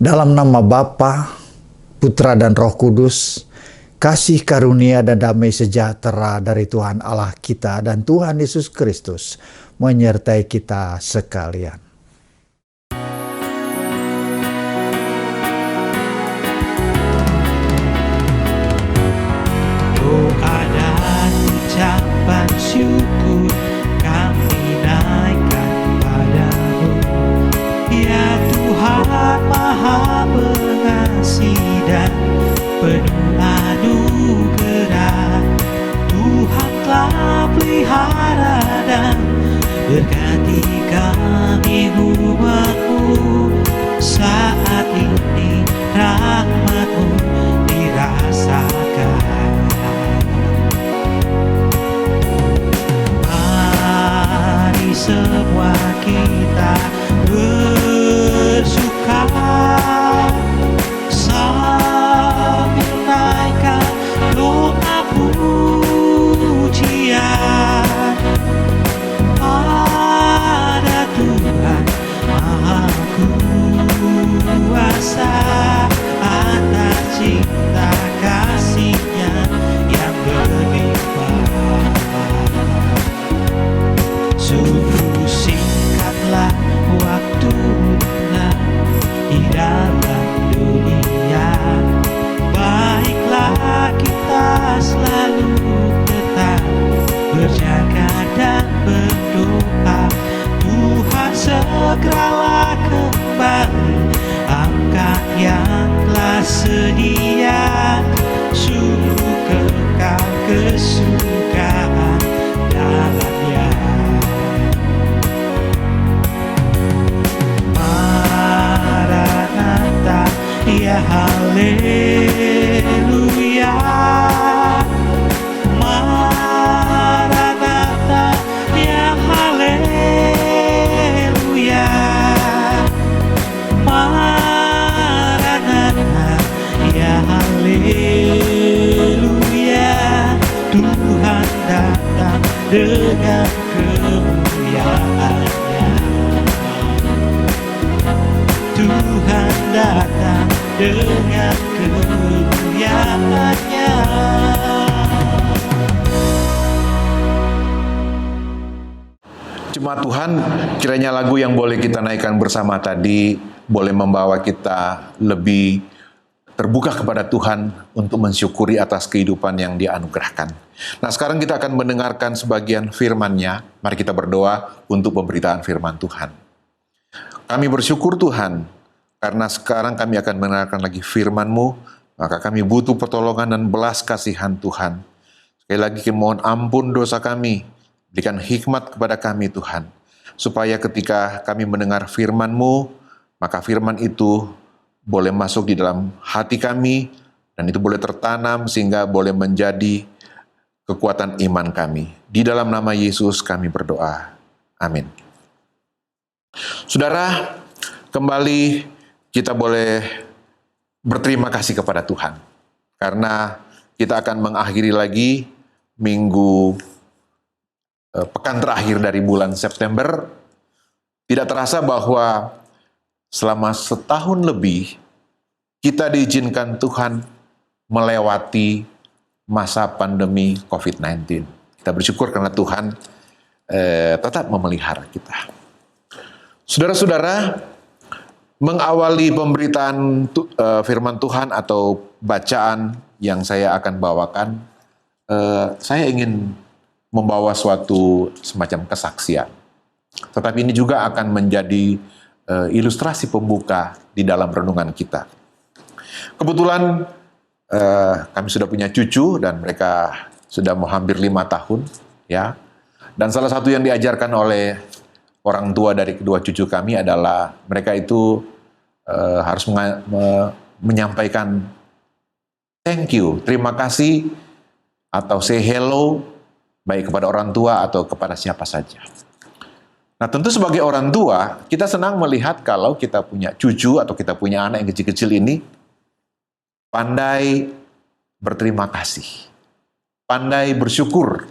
Dalam nama Bapa, Putra dan Roh Kudus, kasih karunia dan damai sejahtera dari Tuhan Allah kita dan Tuhan Yesus Kristus menyertai kita sekalian. Doa dan ucapan syukur kami naikkan padamu, ya Tuhan Maha Pengasih dan penuh anugerah. Tuhan telah pelihara dan berkati kami umat-Mu. Saat ini rahmat-Mu dirasakan. Mari semua kita bersuka sambil naikkan doa pujian pada Tuhan Maha Kuasa atas cinta kasih-Nya yang berlimpah. Sungguh singkatlah waktunya di dalam dunia. Baiklah kita selalu tetap berjaga dan berdoa. Tuhan segeralah kembali, angkat yang telah sedia. Sungguh kekal kesukaan dalam-Nya. Maranatha, ya haleluya. Maranatha, ya haleluya. Maranatha, ya haleluya. Tuhan datang dengan kemuliaan-Nya. Tuhan datang dengan kemuliaan-Nya. Jemaat Tuhan, kiranya lagu yang boleh kita naikkan bersama tadi boleh membawa kita lebih terbuka kepada Tuhan untuk mensyukuri atas kehidupan yang Dia-anugerahkan. Nah, sekarang kita akan mendengarkan sebagian firman-Nya. Mari kita berdoa untuk pemberitaan firman Tuhan. Kami bersyukur Tuhan, karena sekarang kami akan mendengarkan lagi firman-Mu, maka kami butuh pertolongan dan belas kasihan Tuhan. Sekali lagi kami mohon ampun dosa kami, berikan hikmat kepada kami Tuhan, supaya ketika kami mendengar firman-Mu, maka firman itu boleh masuk di dalam hati kami, dan itu boleh tertanam sehingga boleh menjadi kekuatan iman kami. Di dalam nama Yesus kami berdoa. Amin. Saudara, kembali kita boleh berterima kasih kepada Tuhan, karena kita akan mengakhiri lagi minggu pekan terakhir dari bulan September. Tidak terasa bahwa selama setahun lebih kita diizinkan Tuhan melewati masa pandemi COVID-19. Kita bersyukur karena Tuhan tetap memelihara kita. Saudara-saudara, mengawali pemberitaan firman Tuhan atau bacaan yang saya akan bawakan, saya ingin membawa suatu semacam kesaksian. Tetapi ini juga akan menjadi ilustrasi pembuka di dalam renungan kita. Kebetulan kami sudah punya cucu dan mereka sudah mau hampir 5 tahun, ya. Dan salah satu yang diajarkan oleh orang tua dari kedua cucu kami adalah mereka itu harus menyampaikan thank you, terima kasih, atau say hello, baik kepada orang tua atau kepada siapa saja. Nah, tentu sebagai orang tua, kita senang melihat kalau kita punya cucu atau kita punya anak yang kecil-kecil ini pandai berterima kasih, pandai bersyukur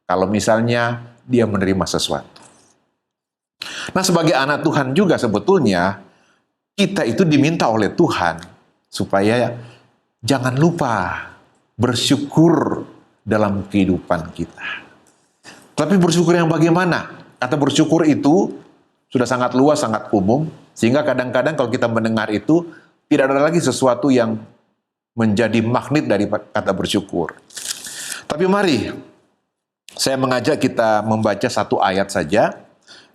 kalau misalnya dia menerima sesuatu. Nah, sebagai anak Tuhan juga sebetulnya kita itu diminta oleh Tuhan supaya jangan lupa bersyukur dalam kehidupan kita. Tapi bersyukur yang bagaimana? Kata bersyukur itu sudah sangat luas, sangat umum, sehingga kadang-kadang kalau kita mendengar itu, tidak ada lagi sesuatu yang menjadi magnet dari kata bersyukur. Tapi mari, saya mengajak kita membaca satu ayat saja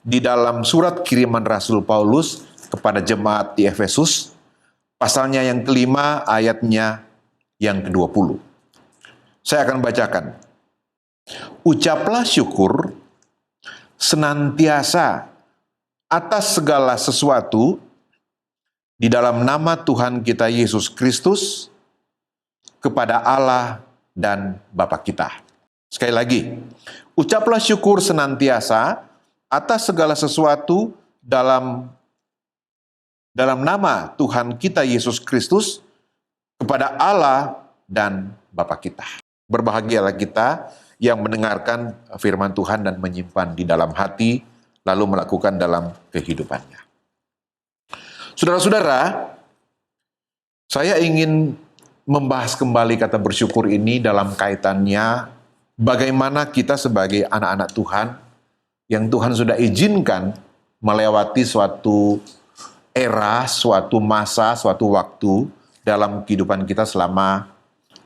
di dalam surat kiriman Rasul Paulus kepada jemaat di Efesus, pasalnya yang kelima, ayatnya yang ke-20. Saya akan bacakan. Ucaplah syukur senantiasa atas segala sesuatu di dalam nama Tuhan kita Yesus Kristus kepada Allah dan Bapa kita. Sekali lagi, ucaplah syukur senantiasa atas segala sesuatu dalam nama Tuhan kita Yesus Kristus kepada Allah dan Bapa kita. Berbahagialah kita yang mendengarkan firman Tuhan dan menyimpan di dalam hati, lalu melakukan dalam kehidupannya. Saudara-saudara, saya ingin membahas kembali kata bersyukur ini dalam kaitannya bagaimana kita sebagai anak-anak Tuhan yang Tuhan sudah izinkan melewati suatu era, suatu masa, suatu waktu dalam kehidupan kita selama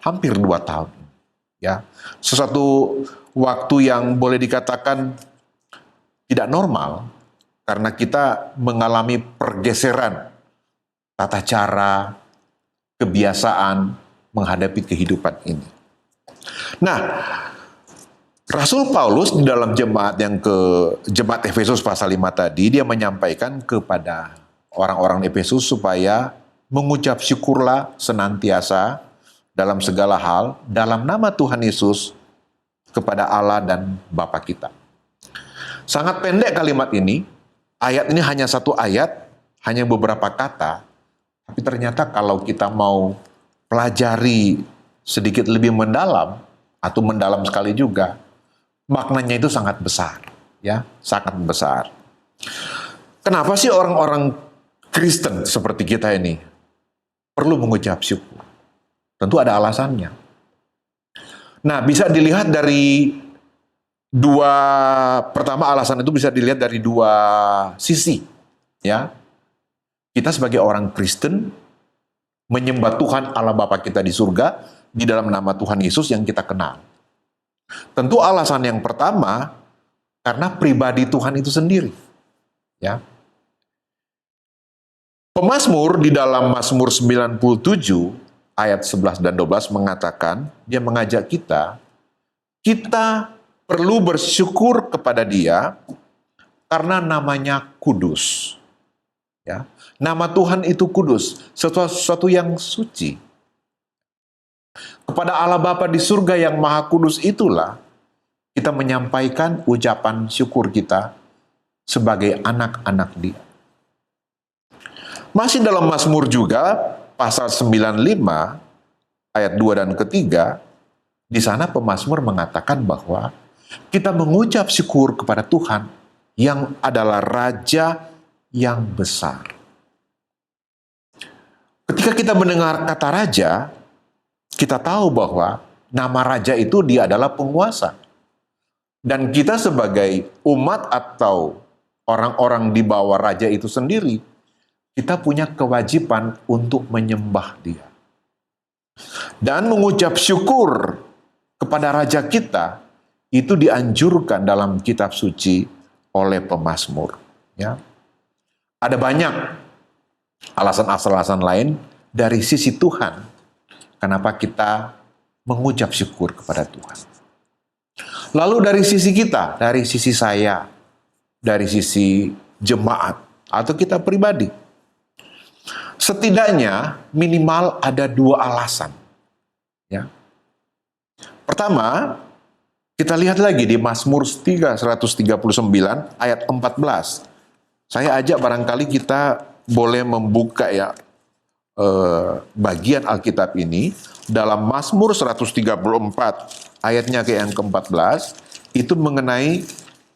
hampir 2 tahun. Ya, sesuatu waktu yang boleh dikatakan tidak normal karena kita mengalami pergeseran tata cara, kebiasaan menghadapi kehidupan ini. Nah, Rasul Paulus di dalam jemaat jemaat Efesus pasal 5 tadi, dia menyampaikan kepada orang-orang Efesus supaya mengucap syukurlah senantiasa dalam segala hal dalam nama Tuhan Yesus kepada Allah dan Bapa kita. Sangat pendek kalimat ini, ayat ini hanya satu ayat, hanya beberapa kata, tapi ternyata kalau kita mau pelajari sedikit lebih mendalam, atau mendalam sekali juga, maknanya itu sangat besar, ya, sangat besar. Kenapa sih orang-orang Kristen seperti kita ini perlu mengucap syukur? Tentu ada alasannya. Nah, bisa dilihat dari pertama alasan itu bisa dilihat dari 2 sisi, ya. Kita sebagai orang Kristen menyembah Tuhan Allah Bapa kita di surga di dalam nama Tuhan Yesus yang kita kenal. Tentu alasan yang pertama karena pribadi Tuhan itu sendiri, ya. Pemazmur di dalam Mazmur 97 ayat 11 dan 12 mengatakan, dia mengajak kita perlu bersyukur kepada Dia karena namanya kudus. Ya, nama Tuhan itu kudus, sesuatu yang suci. Kepada Allah Bapa di surga yang maha kudus itulah kita menyampaikan ucapan syukur kita sebagai anak-anak Dia. Masih dalam Mazmur juga, pasal 95, ayat 2 dan ketiga, di sana pemazmur mengatakan bahwa kita mengucap syukur kepada Tuhan yang adalah Raja yang besar. Ketika kita mendengar kata Raja, kita tahu bahwa nama Raja itu dia adalah penguasa. Dan kita sebagai umat atau orang-orang di bawah Raja itu sendiri, kita punya kewajiban untuk menyembah Dia. Dan mengucap syukur kepada Raja kita, itu dianjurkan dalam kitab suci oleh pemazmur. Ya. Ada banyak alasan-alasan lain dari sisi Tuhan, kenapa kita mengucap syukur kepada Tuhan. Lalu dari sisi kita, dari sisi saya, dari sisi jemaat, atau kita pribadi, setidaknya minimal ada 2 alasan. Ya. Pertama, kita lihat lagi di Mazmur 139 ayat 14. Saya ajak barangkali kita boleh membuka ya bagian Alkitab ini dalam Mazmur 134 ayatnya ke yang ke-14, itu mengenai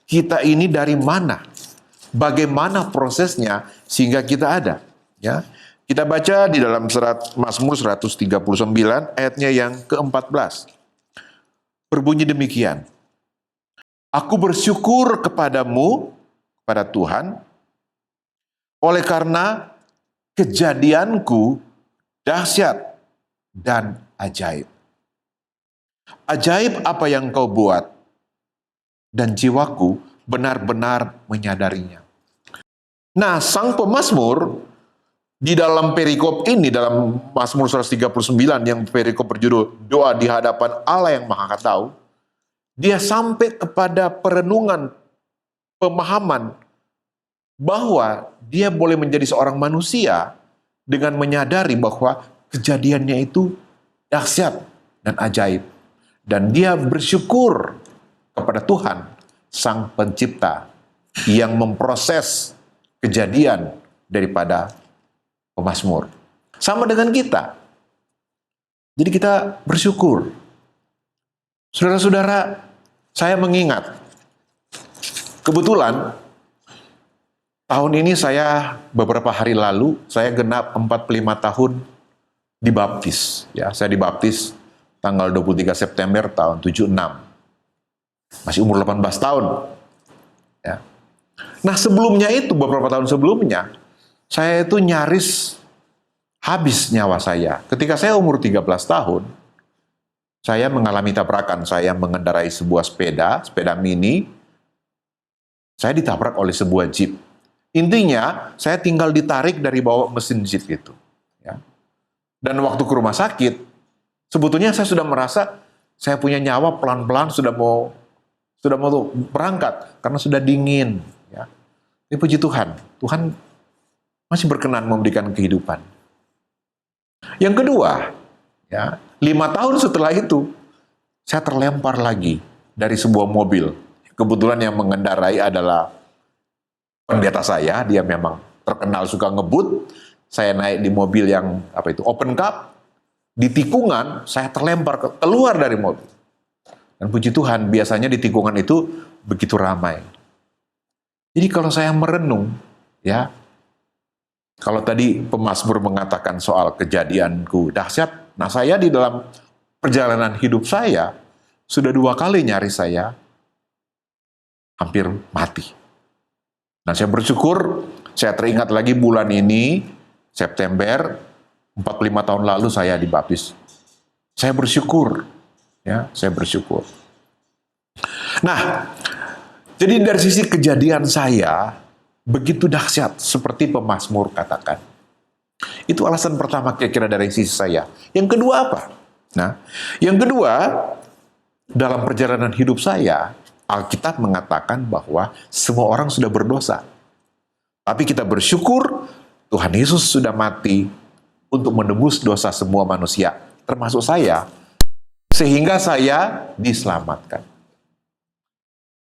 kita ini dari mana, bagaimana prosesnya sehingga kita ada. Ya. Kita baca di dalam Mazmur 139 ayatnya yang ke-14. Berbunyi demikian. Aku bersyukur kepadamu, kepada Tuhan, oleh karena kejadianku dahsyat dan ajaib. Ajaib apa yang kau buat, dan jiwaku benar-benar menyadarinya. Nah, sang pemazmur di dalam perikop ini, dalam Mazmur 139 yang perikop berjudul Doa di Hadapan Allah yang Maha Tahu, dia sampai kepada perenungan, pemahaman bahwa dia boleh menjadi seorang manusia dengan menyadari bahwa kejadiannya itu dahsyat dan ajaib. Dan dia bersyukur kepada Tuhan, Sang Pencipta, yang memproses kejadian daripada pemazmur. Sama dengan kita. Jadi kita bersyukur. Saudara-saudara, saya mengingat, kebetulan tahun ini beberapa hari lalu, saya genap 45 tahun dibaptis. Ya, saya dibaptis tanggal 23 September tahun 76. Masih umur 18 tahun. Ya. Nah, sebelumnya itu, beberapa tahun sebelumnya, saya itu nyaris habis nyawa saya. Ketika saya umur 13 tahun, saya mengalami tabrakan. Saya mengendarai sebuah sepeda mini. Saya ditabrak oleh sebuah jeep. Intinya, saya tinggal ditarik dari bawah mesin jeep itu. Ya. Dan waktu ke rumah sakit, sebetulnya saya sudah merasa saya punya nyawa pelan-pelan sudah mau berangkat karena sudah dingin. Ya. Tapi puji Tuhan, Tuhan masih berkenan memberikan kehidupan. Yang kedua, ya, 5 tahun setelah itu, saya terlempar lagi dari sebuah mobil. Kebetulan yang mengendarai adalah pendeta saya, dia memang terkenal suka ngebut. Saya naik di mobil yang open cup. Di tikungan, saya terlempar keluar dari mobil. Dan puji Tuhan, biasanya di tikungan itu begitu ramai. Jadi kalau saya merenung, ya, kalau tadi pemazmur mengatakan soal kejadianku dahsyat, nah saya di dalam perjalanan hidup saya, sudah 2 kali nyaris saya hampir mati. Nah saya bersyukur, saya teringat lagi bulan ini, September, 45 tahun lalu saya dibaptis. Saya bersyukur, ya, saya bersyukur. Nah, jadi dari sisi kejadian saya, begitu dahsyat seperti pemazmur katakan. Itu alasan pertama kira-kira dari sisi saya. Yang kedua apa? Nah, yang kedua, dalam perjalanan hidup saya, Alkitab mengatakan bahwa semua orang sudah berdosa. Tapi kita bersyukur Tuhan Yesus sudah mati untuk menebus dosa semua manusia, termasuk saya, sehingga saya diselamatkan.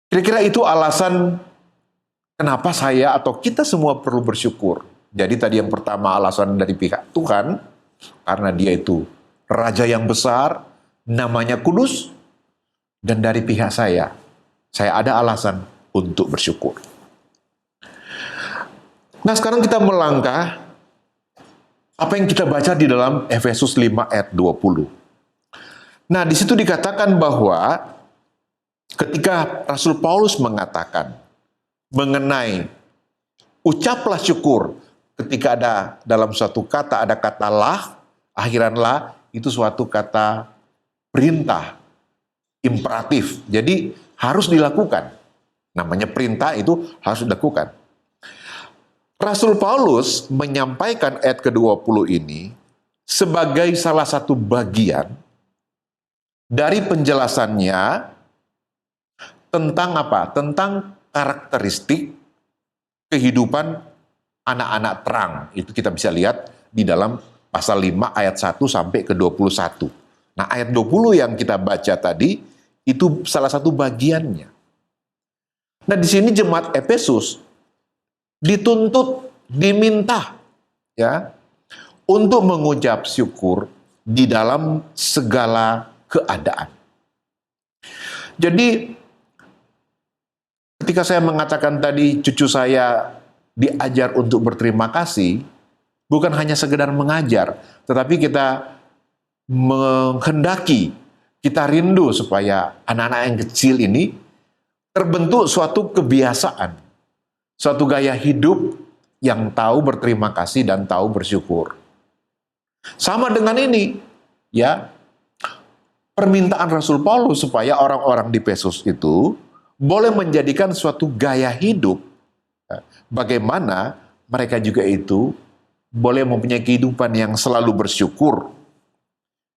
Kira-kira itu alasan kenapa saya atau kita semua perlu bersyukur. Jadi tadi yang pertama alasan dari pihak Tuhan, karena dia itu Raja yang besar, namanya kudus, dan dari pihak saya ada alasan untuk bersyukur. Nah sekarang kita melangkah apa yang kita baca di dalam Efesus 5 ayat 20. Nah di situ dikatakan bahwa ketika Rasul Paulus mengatakan mengenai ucaplah syukur ketika ada dalam suatu kata ada kata lah, akhiran lah, itu suatu kata perintah, imperatif. Jadi harus dilakukan. Namanya perintah itu harus dilakukan. Rasul Paulus menyampaikan ayat ke-20 ini sebagai salah satu bagian dari penjelasannya tentang apa? Tentang karakteristik kehidupan anak-anak terang. Itu kita bisa lihat di dalam pasal 5 ayat 1 sampai ke 21. Nah, ayat 20 yang kita baca tadi itu salah satu bagiannya. Nah, di sini jemaat Efesus dituntut, diminta ya untuk mengucap syukur di dalam segala keadaan. Jadi ketika saya mengatakan tadi cucu saya diajar untuk berterima kasih, bukan hanya sekedar mengajar, tetapi kita menghendaki, kita rindu supaya anak-anak yang kecil ini terbentuk suatu kebiasaan, suatu gaya hidup yang tahu berterima kasih dan tahu bersyukur. Sama dengan ini, ya, permintaan Rasul Paulus supaya orang-orang di Efesus itu boleh menjadikan suatu gaya hidup, bagaimana mereka juga itu boleh mempunyai kehidupan yang selalu bersyukur,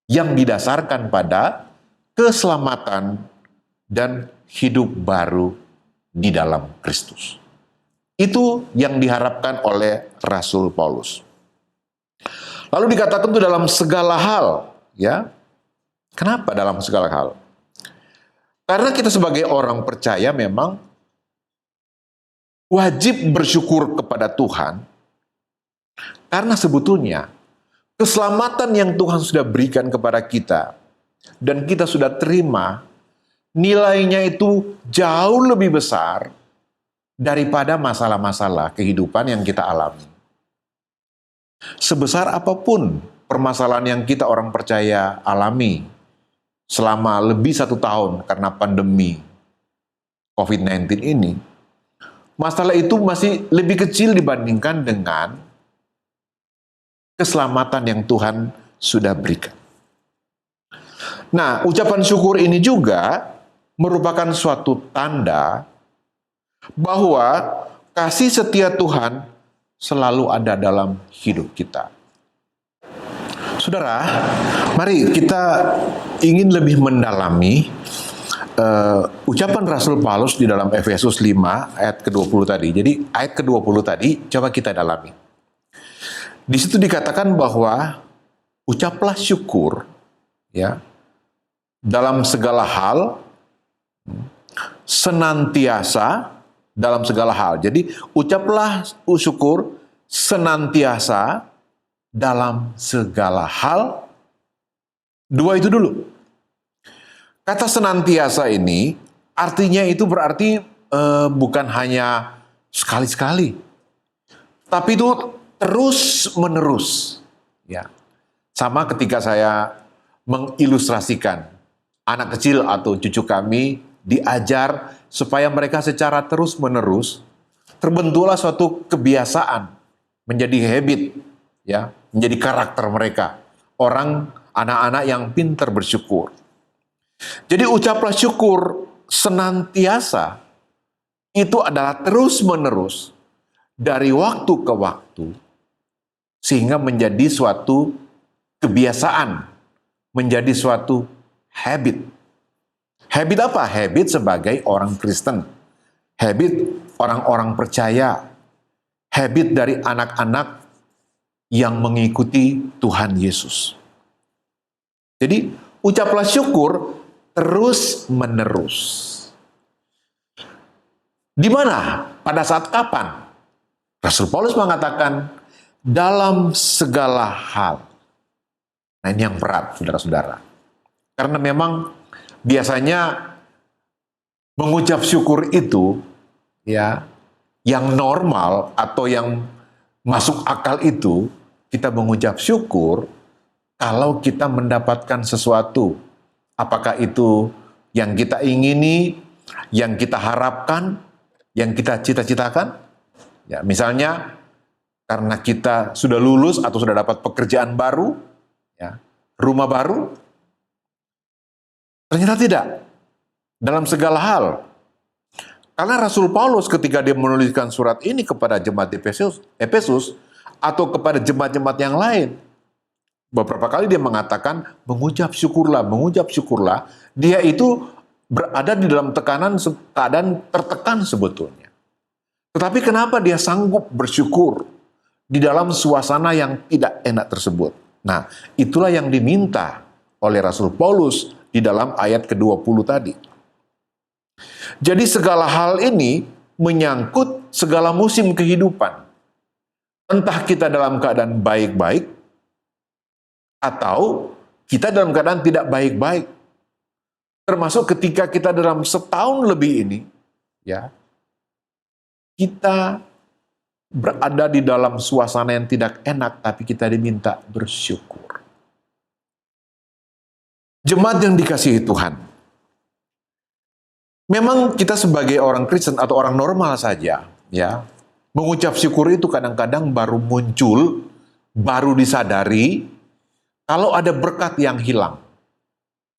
yang didasarkan pada keselamatan dan hidup baru di dalam Kristus. Itu yang diharapkan oleh Rasul Paulus. Lalu dikatakan itu dalam segala hal, ya. Kenapa dalam segala hal? Karena kita sebagai orang percaya memang wajib bersyukur kepada Tuhan, karena sebetulnya keselamatan yang Tuhan sudah berikan kepada kita dan kita sudah terima, nilainya itu jauh lebih besar daripada masalah-masalah kehidupan yang kita alami. Sebesar apapun permasalahan yang kita orang percaya alami selama lebih 1 tahun karena pandemi COVID-19 ini, masalah itu masih lebih kecil dibandingkan dengan keselamatan yang Tuhan sudah berikan. Nah, ucapan syukur ini juga merupakan suatu tanda bahwa kasih setia Tuhan selalu ada dalam hidup kita. Saudara, mari kita ingin lebih mendalami ucapan Rasul Paulus di dalam Efesus 5 ayat ke-20 tadi. Jadi ayat ke-20 tadi coba kita dalami. Di situ dikatakan bahwa ucaplah syukur, ya, dalam segala hal, senantiasa dalam segala hal. Jadi ucaplah syukur senantiasa dalam segala hal. 2 itu dulu. Kata senantiasa ini artinya itu berarti bukan hanya sekali-sekali, tapi itu terus menerus. Ya, sama ketika saya mengilustrasikan anak kecil atau cucu kami diajar supaya mereka secara terus menerus terbentuklah suatu kebiasaan, menjadi habit, ya, menjadi karakter mereka. Orang anak-anak yang pintar bersyukur. Jadi ucaplah syukur senantiasa itu adalah terus-menerus dari waktu ke waktu sehingga menjadi suatu kebiasaan, menjadi suatu habit. Habit apa? Habit sebagai orang Kristen. Habit orang-orang percaya. Habit dari anak-anak yang mengikuti Tuhan Yesus. Jadi ucaplah syukur terus-menerus. Di mana? Pada saat kapan? Rasul Paulus mengatakan dalam segala hal. Nah, ini yang berat, saudara-saudara. Karena memang biasanya mengucap syukur itu, ya, yang normal atau yang masuk akal itu, kita mengucap syukur kalau kita mendapatkan sesuatu. Apakah itu yang kita ingini, yang kita harapkan, yang kita cita-citakan? Ya, misalnya karena kita sudah lulus atau sudah dapat pekerjaan baru, ya, rumah baru. Ternyata tidak. Dalam segala hal. Karena Rasul Paulus ketika dia menuliskan surat ini kepada jemaat Efesus atau kepada jemaat-jemaat yang lain, beberapa kali dia mengatakan mengucap syukurlah. Dia itu berada di dalam keadaan tertekan sebetulnya. Tetapi kenapa dia sanggup bersyukur di dalam suasana yang tidak enak tersebut? Nah, itulah yang diminta oleh Rasul Paulus di dalam ayat ke-20 tadi. Jadi segala hal ini menyangkut segala musim kehidupan. Entah kita dalam keadaan baik-baik, atau kita dalam keadaan tidak baik-baik. Termasuk ketika kita dalam setahun lebih ini, ya, kita berada di dalam suasana yang tidak enak, tapi kita diminta bersyukur. Jemaat yang dikasihi Tuhan, memang kita sebagai orang Kristen atau orang normal saja, ya, mengucap syukur itu kadang-kadang baru muncul, baru disadari kalau ada berkat yang hilang.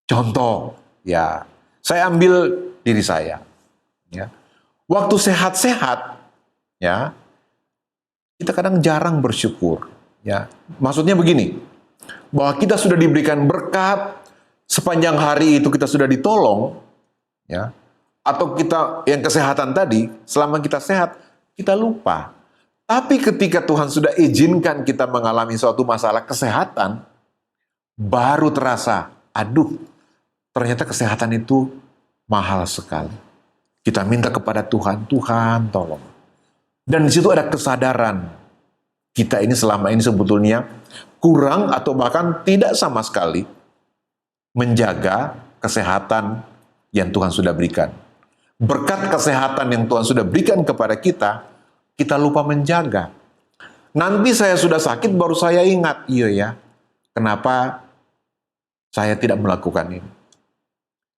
Contoh, ya, saya ambil diri saya, ya. Waktu sehat-sehat, ya, kita kadang jarang bersyukur, ya. Maksudnya begini, bahwa kita sudah diberikan berkat, sepanjang hari itu kita sudah ditolong, ya, atau kita yang kesehatan tadi, selama kita sehat, kita lupa. Tapi ketika Tuhan sudah izinkan kita mengalami suatu masalah kesehatan, baru terasa, aduh, ternyata kesehatan itu mahal sekali. Kita minta kepada Tuhan, Tuhan tolong. Dan di situ ada kesadaran, kita ini selama ini sebetulnya kurang atau bahkan tidak sama sekali menjaga kesehatan yang Tuhan sudah berikan. Berkat kesehatan yang Tuhan sudah berikan kepada kita, kita lupa menjaga. Nanti saya sudah sakit, baru saya ingat, iya ya, kenapa saya tidak melakukan ini.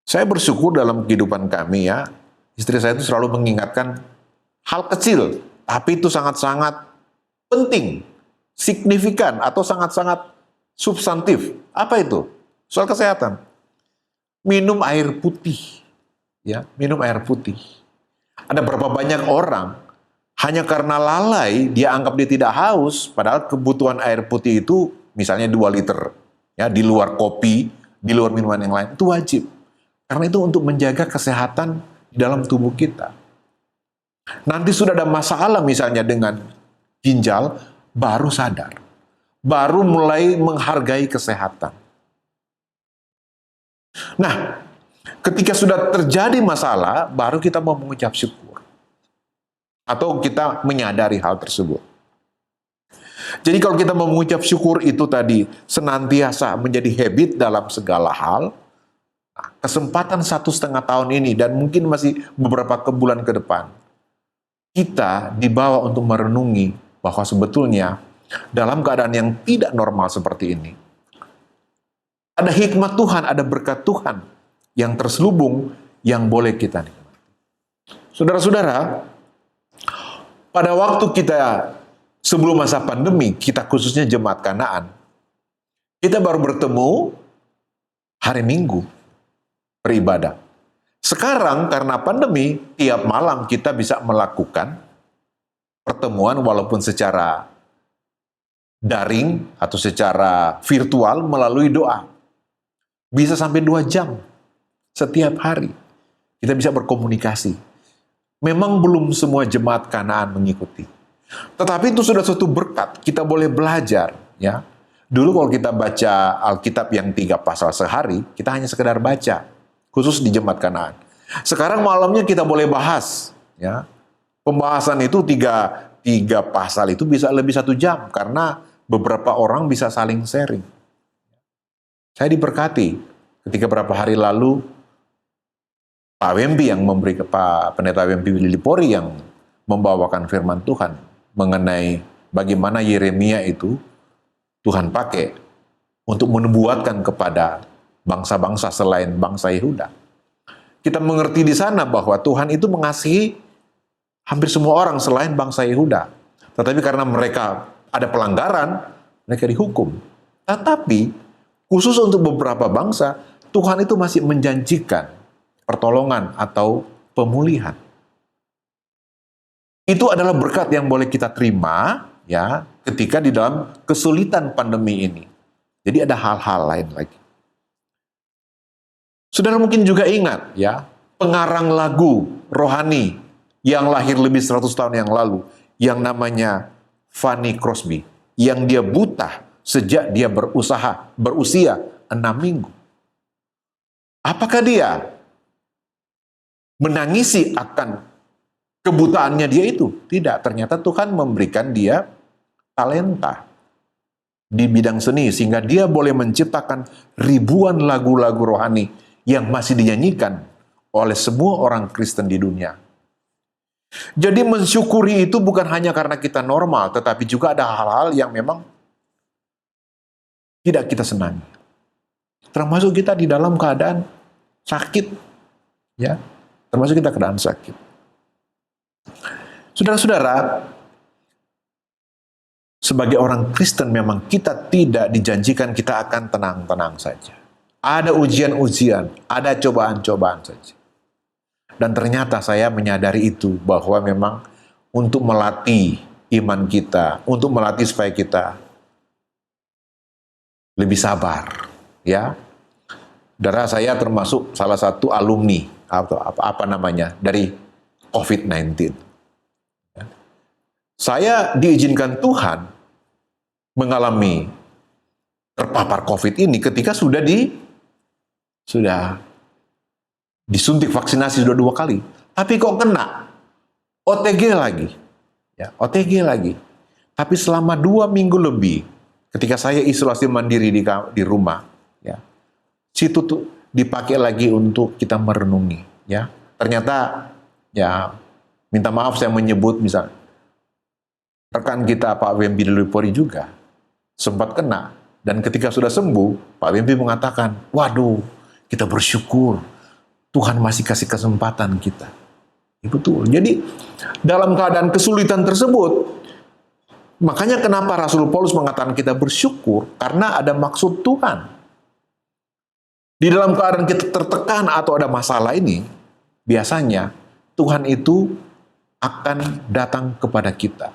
Saya bersyukur dalam kehidupan kami, ya, istri saya itu selalu mengingatkan hal kecil, tapi itu sangat-sangat penting, signifikan, atau sangat-sangat substantif. Apa itu? Soal kesehatan. Minum air putih. Ya, minum air putih. Ada berapa banyak orang hanya karena lalai dia anggap dia tidak haus, padahal kebutuhan air putih itu misalnya 2 liter. Ya, di luar kopi, di luar minuman yang lain, itu wajib. Karena itu untuk menjaga kesehatan di dalam tubuh kita. Nanti sudah ada masalah misalnya dengan ginjal, baru sadar. Baru mulai menghargai kesehatan. Nah, ketika sudah terjadi masalah, baru kita mau mengucap syukur. Atau kita menyadari hal tersebut. Jadi kalau kita mau mengucap syukur itu tadi senantiasa menjadi habit dalam segala hal, kesempatan 1,5 tahun ini dan mungkin masih beberapa bulan ke depan, kita dibawa untuk merenungi bahwa sebetulnya dalam keadaan yang tidak normal seperti ini, ada hikmat Tuhan, ada berkat Tuhan yang terselubung yang boleh kita nikmati. Saudara-saudara, pada waktu kita sebelum masa pandemi, kita khususnya jemaat Kanaan, kita baru bertemu hari Minggu beribadah. Sekarang karena pandemi, tiap malam kita bisa melakukan pertemuan walaupun secara daring atau secara virtual melalui doa. Bisa sampai 2 jam setiap hari. Kita bisa berkomunikasi. Memang belum semua jemaat Kanaan mengikuti. Tetapi itu sudah suatu berkat. Kita boleh belajar, ya. Dulu kalau kita baca Alkitab yang 3 pasal sehari, kita hanya sekedar baca, khusus di jemaat Kanaan. Sekarang malamnya kita boleh bahas, ya. Pembahasan itu 3 pasal itu bisa lebih 1 jam karena beberapa orang bisa saling sharing. Saya diberkati ketika beberapa hari lalu Pak Wempi yang memberi Pak Pendeta Wempi Lilipori yang membawakan firman Tuhan mengenai bagaimana Yeremia itu Tuhan pakai untuk menubuatkan kepada bangsa-bangsa selain bangsa Yehuda. Kita mengerti di sana bahwa Tuhan itu mengasihi hampir semua orang selain bangsa Yehuda. Tetapi karena mereka ada pelanggaran, mereka dihukum. Tetapi khusus untuk beberapa bangsa, Tuhan itu masih menjanjikan pertolongan atau pemulihan. Itu adalah berkat yang boleh kita terima, ya, ketika di dalam kesulitan pandemi ini. Jadi ada hal-hal lain lagi. Saudara mungkin juga ingat, ya, pengarang lagu rohani yang lahir lebih 100 tahun yang lalu, yang namanya Fanny Crosby, yang dia buta sejak dia berusia 6 minggu. Apakah dia menangisi akan kebutaannya dia itu? Tidak, ternyata Tuhan memberikan dia talenta di bidang seni, sehingga dia boleh menciptakan ribuan lagu-lagu rohani yang masih dinyanyikan oleh semua orang Kristen di dunia. Jadi mensyukuri itu bukan hanya karena kita normal, tetapi juga ada hal-hal yang memang tidak kita senangi. Termasuk kita di dalam keadaan sakit, ya. Termasuk kita keadaan sakit. Saudara-saudara, sebagai orang Kristen memang kita tidak dijanjikan kita akan tenang-tenang saja. Ada ujian-ujian, ada cobaan-cobaan saja. Dan ternyata saya menyadari itu, bahwa memang untuk melatih iman kita, untuk melatih supaya kita lebih sabar, ya. Saudara, saya termasuk salah satu alumni atau apa namanya dari COVID-19. Saya diizinkan Tuhan mengalami terpapar COVID ini ketika sudah disuntik vaksinasi sudah 2 kali, tapi kok kena OTG lagi, ya, OTG lagi. Tapi selama 2 minggu lebih, ketika saya isolasi mandiri di rumah, ya, situ tuh dipakai lagi untuk kita merenungi, ya. Ternyata, ya, minta maaf saya menyebut misalnya rekan kita Pak Wempi Delipori juga sempat kena, dan ketika sudah sembuh, Pak Wempi mengatakan, waduh, kita bersyukur Tuhan masih kasih kesempatan kita. Ya, betul. Jadi dalam keadaan kesulitan tersebut, makanya kenapa Rasul Paulus mengatakan kita bersyukur, karena ada maksud Tuhan. Di dalam keadaan kita tertekan atau ada masalah ini, biasanya Tuhan itu akan datang kepada kita.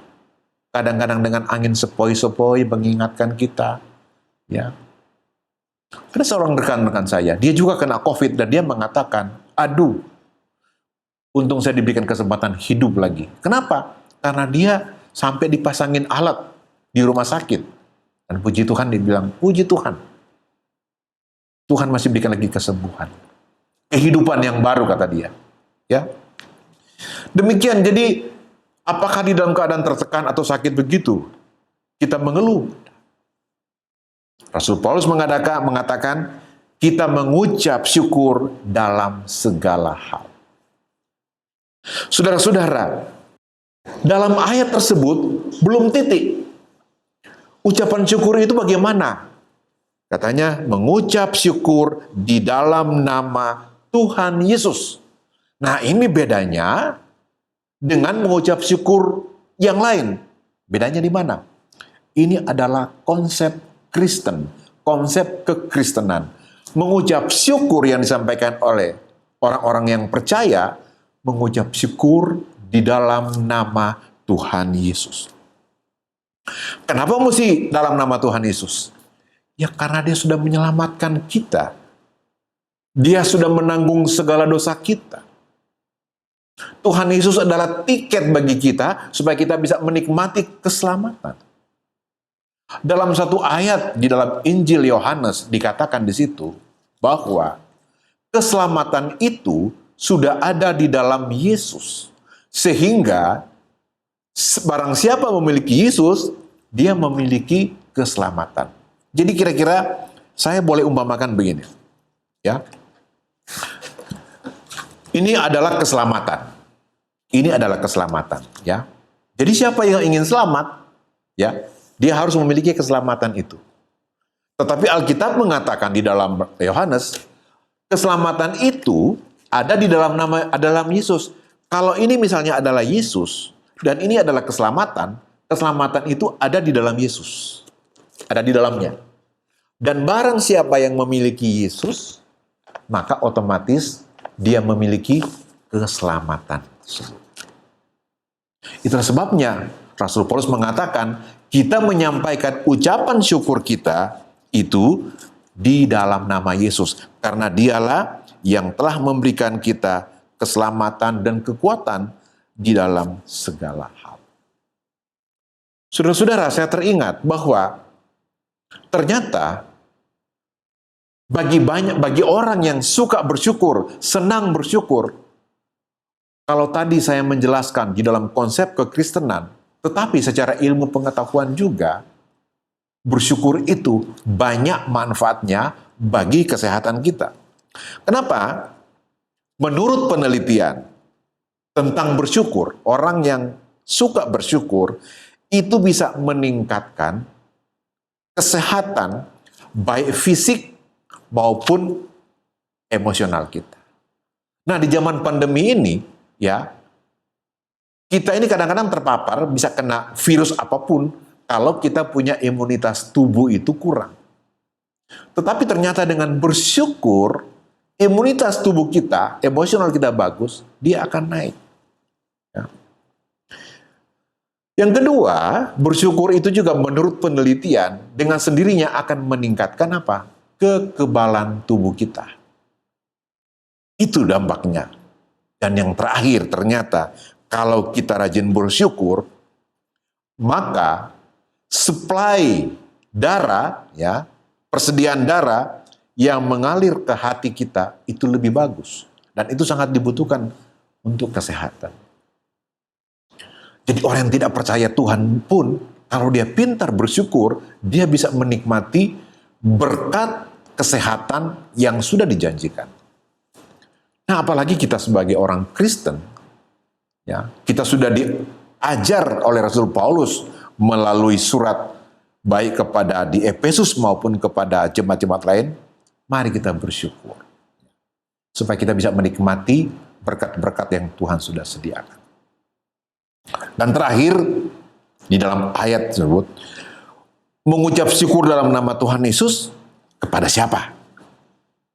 Kadang-kadang dengan angin sepoi-sepoi mengingatkan kita, ya. Ada seorang rekan-rekan saya, dia juga kena COVID dan dia mengatakan, aduh, untung saya diberikan kesempatan hidup lagi. Kenapa? Karena dia sampai dipasangin alat di rumah sakit. Dan puji Tuhan, dia bilang, puji Tuhan. Tuhan masih berikan lagi kesembuhan. Kehidupan yang baru, kata dia. Ya. Demikian, jadi apakah di dalam keadaan tertekan atau sakit begitu, kita mengeluh? Rasul Paulus mengatakan, kita mengucap syukur dalam segala hal. Saudara-saudara, dalam ayat tersebut belum titik. Ucapan syukur itu bagaimana? Katanya, mengucap syukur di dalam nama Tuhan Yesus. Nah, ini bedanya dengan mengucap syukur yang lain. Bedanya di mana? Ini adalah konsep Kristen, konsep kekristenan. Mengucap syukur yang disampaikan oleh orang-orang yang percaya, mengucap syukur di dalam nama Tuhan Yesus. Kenapa mesti dalam nama Tuhan Yesus? Ya karena dia sudah menyelamatkan kita. Dia sudah menanggung segala dosa kita. Tuhan Yesus adalah tiket bagi kita supaya kita bisa menikmati keselamatan. Dalam satu ayat di dalam Injil Yohanes dikatakan di situ bahwa keselamatan itu sudah ada di dalam Yesus. Sehingga barang siapa memiliki Yesus, dia memiliki keselamatan. Jadi kira-kira saya boleh umpamakan begini. Ya. Ini adalah keselamatan. Ini adalah keselamatan, ya. Jadi siapa yang ingin selamat, ya, dia harus memiliki keselamatan itu. Tetapi Alkitab mengatakan di dalam Yohanes, keselamatan itu ada di dalam Yesus. Kalau ini misalnya adalah Yesus, dan ini adalah keselamatan, keselamatan itu ada di dalam Yesus. Ada di dalamnya. Dan barang siapa yang memiliki Yesus, maka otomatis dia memiliki keselamatan. Itulah sebabnya Rasul Paulus mengatakan, kita menyampaikan ucapan syukur kita itu di dalam nama Yesus. Karena dialah yang telah memberikan kita keselamatan dan kekuatan di dalam segala hal. Saudara-saudara, saya teringat bahwa ternyata bagi orang yang suka bersyukur, senang bersyukur, kalau tadi saya menjelaskan di dalam konsep kekristenan, tetapi secara ilmu pengetahuan juga, bersyukur itu banyak manfaatnya bagi kesehatan kita. Kenapa? Menurut penelitian, tentang bersyukur, orang yang suka bersyukur, itu bisa meningkatkan kesehatan baik fisik maupun emosional kita. Nah, di zaman pandemi ini, ya, kita ini kadang-kadang terpapar, bisa kena virus apapun, kalau kita punya imunitas tubuh itu kurang. Tetapi ternyata dengan bersyukur, imunitas tubuh kita, emosional kita bagus, dia akan naik. Ya. Yang kedua, bersyukur itu juga menurut penelitian, dengan sendirinya akan meningkatkan apa? Kekebalan tubuh kita. Itu dampaknya. Dan yang terakhir ternyata kalau kita rajin bersyukur, maka supply darah, ya, persediaan darah yang mengalir ke hati kita itu lebih bagus. Dan itu sangat dibutuhkan untuk kesehatan. Jadi orang yang tidak percaya Tuhan pun, kalau dia pintar bersyukur, dia bisa menikmati berkat kesehatan yang sudah dijanjikan. Nah, apalagi kita sebagai orang Kristen, ya, kita sudah diajar oleh Rasul Paulus melalui surat baik kepada di Efesus maupun kepada jemaat-jemaat lain, mari kita bersyukur. Supaya kita bisa menikmati berkat-berkat yang Tuhan sudah sediakan. Dan terakhir, di dalam ayat tersebut, mengucap syukur dalam nama Tuhan Yesus kepada siapa?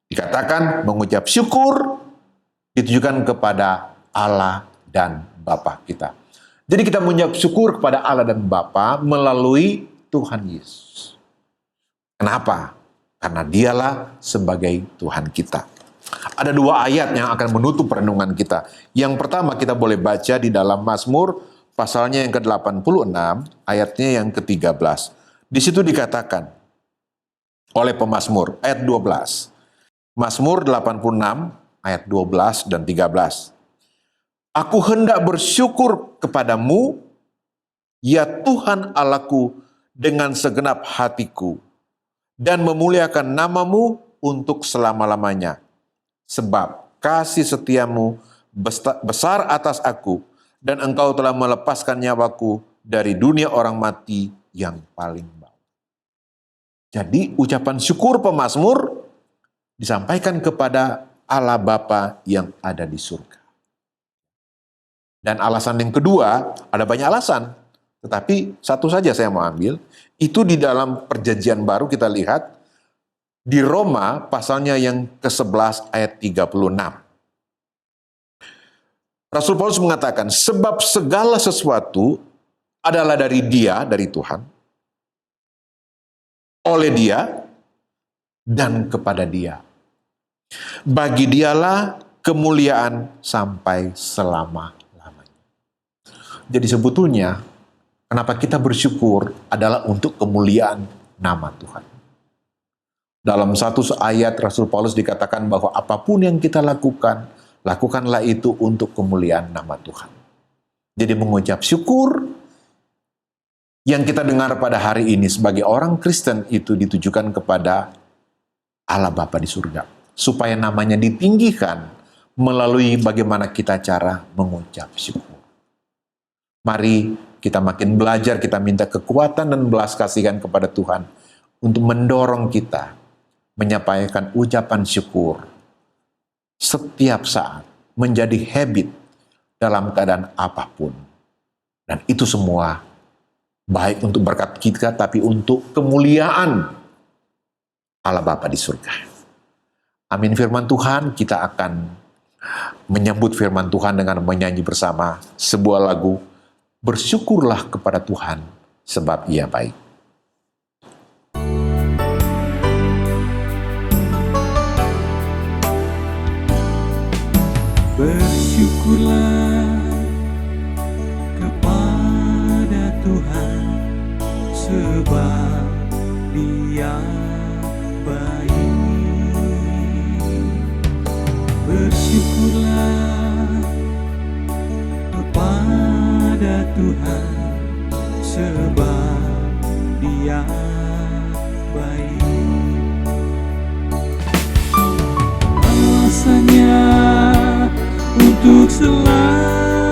Dikatakan mengucap syukur ditujukan kepada Allah dan Bapa kita. Jadi kita mengucap syukur kepada Allah dan Bapa melalui Tuhan Yesus. Kenapa? Karena dialah sebagai Tuhan kita. Ada dua ayat yang akan menutup renungan kita. Yang pertama kita boleh baca di dalam Mazmur pasalnya yang ke-86, ayatnya yang ke-13. Di situ dikatakan oleh pemazmur, ayat 12. Mazmur 86, ayat 12 dan 13. Aku hendak bersyukur kepadamu, ya Tuhan Allahku, dengan segenap hatiku, dan memuliakan namamu untuk selama-lamanya. Sebab kasih setiamu besar atas aku, dan engkau telah melepaskan nyawaku dari dunia orang mati yang paling bawah. Jadi ucapan syukur pemazmur disampaikan kepada Allah Bapa yang ada di surga. Dan alasan yang kedua, ada banyak alasan, tetapi satu saja saya mau ambil, itu di dalam perjanjian baru kita lihat, di Roma pasalnya yang ke-11 ayat 36. Rasul Paulus mengatakan, sebab segala sesuatu adalah dari Dia, dari Tuhan, oleh Dia, dan kepada Dia. Bagi Dialah kemuliaan sampai selama-lamanya. Jadi sebetulnya, kenapa kita bersyukur adalah untuk kemuliaan nama Tuhan. Dalam satu ayat Rasul Paulus dikatakan bahwa apapun yang kita lakukan, lakukanlah itu untuk kemuliaan nama Tuhan. Jadi mengucap syukur yang kita dengar pada hari ini sebagai orang Kristen itu ditujukan kepada Allah Bapa di surga. Supaya namanya ditinggikan melalui bagaimana kita cara mengucap syukur. Mari kita makin belajar, kita minta kekuatan dan belas kasihan kepada Tuhan untuk mendorong kita menyampaikan ucapan syukur setiap saat, menjadi habit dalam keadaan apapun. Dan itu semua baik untuk berkat kita, tapi untuk kemuliaan Allah Bapa di surga. Amin. Firman Tuhan, kita akan menyambut firman Tuhan dengan menyanyi bersama sebuah lagu, Bersyukurlah kepada Tuhan, sebab Ia baik. Bersyukurlah kepada Tuhan, sebab Dia baik. Bersyukurlah kepada Tuhan, sebab Dia baik. Alasannya untuk selalu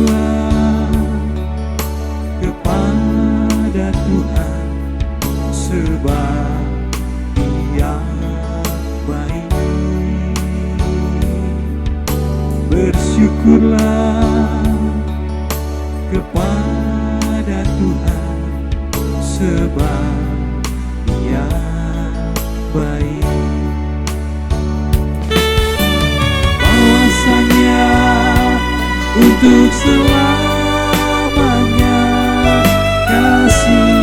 bersyukurlah kepada Tuhan, sebab Dia baik. Bersyukurlah kepada Tuhan, sebab Dia baik. Bahwasanya untuk selamanya kasih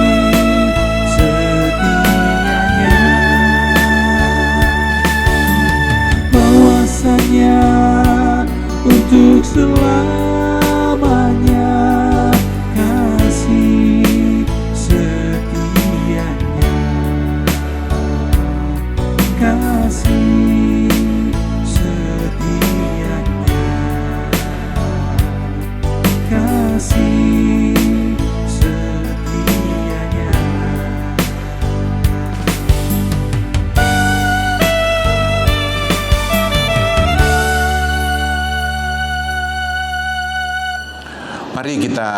setianya. Bahwasanya untuk selamanya kasih setianya. Kasih setianya. Kasih setianya. Mari kita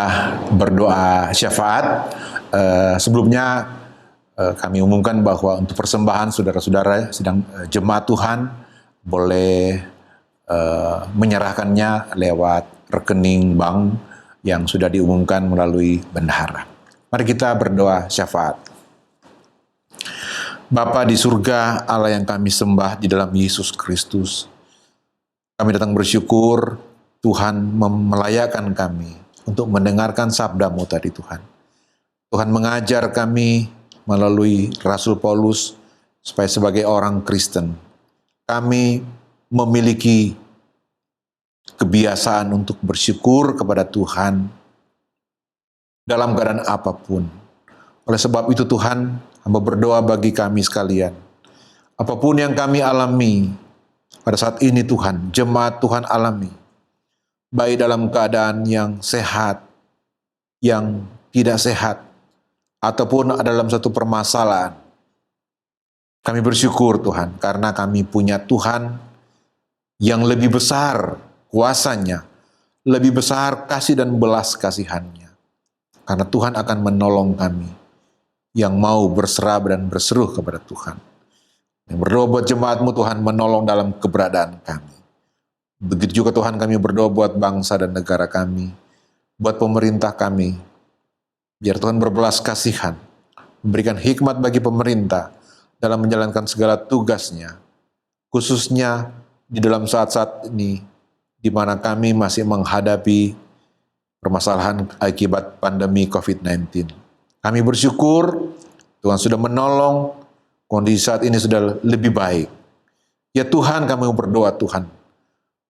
berdoa syafaat. Sebelumnya kami umumkan bahwa untuk persembahan saudara-saudara sedang jemaat Tuhan boleh menyerahkannya lewat rekening bank yang sudah diumumkan melalui bendahara. Mari kita berdoa syafaat. Bapa di surga, Allah yang kami sembah di dalam Yesus Kristus, kami datang bersyukur Tuhan melayakkan kami untuk mendengarkan sabda-Mu tadi Tuhan. Tuhan mengajar kami melalui Rasul Paulus supaya sebagai orang Kristen kami memiliki kebiasaan untuk bersyukur kepada Tuhan dalam keadaan apapun. Oleh sebab itu Tuhan, hamba berdoa bagi kami sekalian. Apapun yang kami alami pada saat ini Tuhan, jemaat Tuhan alami, baik dalam keadaan yang sehat, yang tidak sehat, ataupun dalam satu permasalahan. Kami bersyukur Tuhan, karena kami punya Tuhan yang lebih besar kuasanya, lebih besar kasih dan belas kasihannya. Karena Tuhan akan menolong kami yang mau berserah dan berseru kepada Tuhan. Yang berdoa buat jemaat-Mu Tuhan, menolong dalam keberadaan kami. Begitu juga Tuhan, kami berdoa buat bangsa dan negara kami, buat pemerintah kami. Biar Tuhan berbelas kasihan, memberikan hikmat bagi pemerintah dalam menjalankan segala tugasnya, khususnya di dalam saat-saat ini, di mana kami masih menghadapi permasalahan akibat pandemi COVID-19. Kami bersyukur Tuhan sudah menolong, kondisi saat ini sudah lebih baik. Ya Tuhan, kami berdoa Tuhan,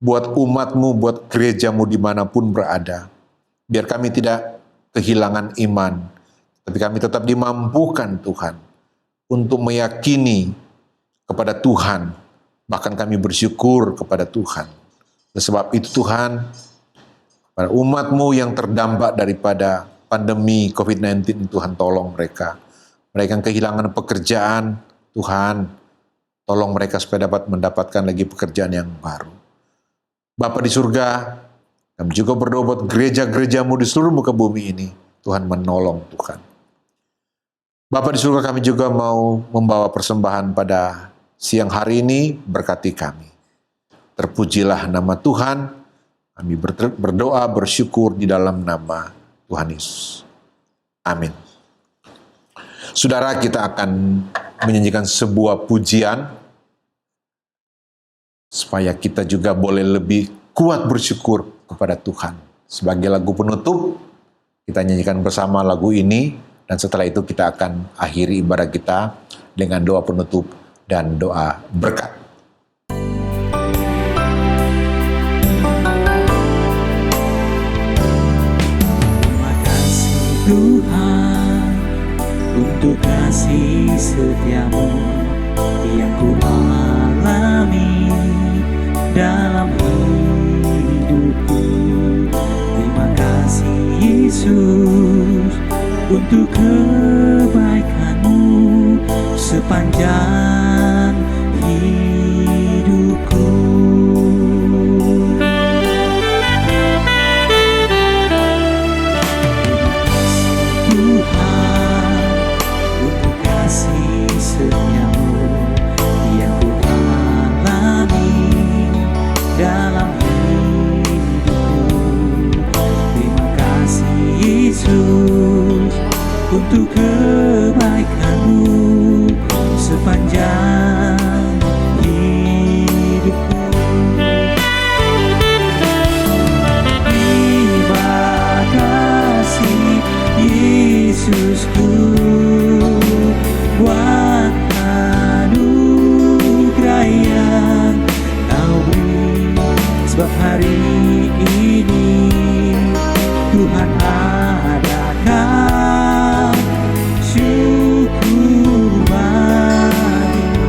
buat umat-Mu, buat gereja-Mu dimanapun berada. Biar kami tidak kehilangan iman, tapi kami tetap dimampukan Tuhan untuk meyakini kepada Tuhan. Bahkan kami bersyukur kepada Tuhan. Oleh sebab itu Tuhan, pada umat-Mu yang terdampak daripada pandemi COVID-19, Tuhan tolong mereka. Mereka yang kehilangan pekerjaan, Tuhan tolong mereka supaya dapat mendapatkan lagi pekerjaan yang baru. Bapa di surga, kami juga berdoa buat gereja-gereja-Mu di seluruh muka bumi ini. Tuhan menolong Tuhan. Bapa di surga, kami juga mau membawa persembahan pada siang hari ini, berkati kami. Terpujilah nama Tuhan, kami berdoa bersyukur di dalam nama Tuhan Yesus. Amin. Saudara, kita akan menyanyikan sebuah pujian supaya kita juga boleh lebih kuat bersyukur kepada Tuhan. Sebagai lagu penutup, kita nyanyikan bersama lagu ini, dan setelah itu kita akan akhiri ibadah kita dengan doa penutup dan doa berkat. Terima kasih Tuhan untuk kasih setia-Mu yang ku alami dalam hidupku. Terima kasih Yesus untuk kebaikan-Mu sepanjang hidupku. Yesus, untuk kebaikan-Mu sepanjang hidupku. Terima kasih Yesusku buat anugerah yang Kau beri, sebab hari ini Tuhan adakan syukur bagimu.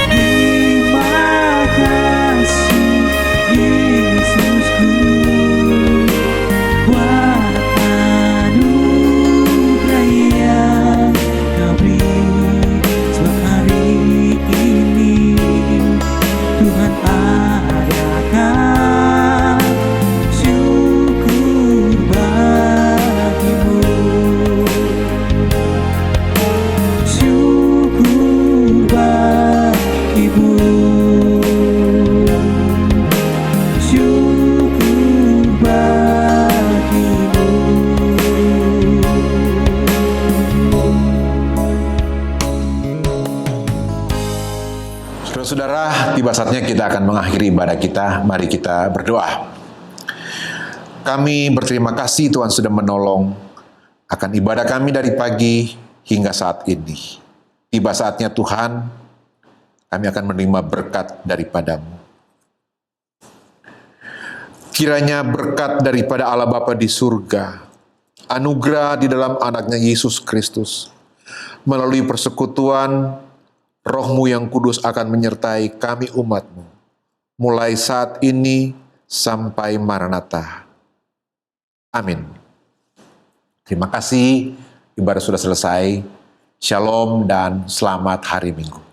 Terima kasih Yesusku buat anugerah yang Kau beri, sebab hari ini Tuhan adakan syukur bagimu. Syukur bagimu. Syukur bagimu. Saudara-saudara, tiba saatnya kita akan mengakhiri ibadah kita. Mari kita berdoa. Kami berterima kasih Tuhan sudah menolong akan ibadah kami dari pagi hingga saat ini. Tiba saatnya Tuhan, kami akan menerima berkat daripada-Mu. Kiranya berkat daripada Allah Bapa di surga, anugerah di dalam anaknya Yesus Kristus, melalui persekutuan Roh-Mu yang kudus akan menyertai kami umat-Mu, mulai saat ini sampai Maranatha. Amin. Terima kasih, ibadah sudah selesai. Shalom dan selamat hari Minggu.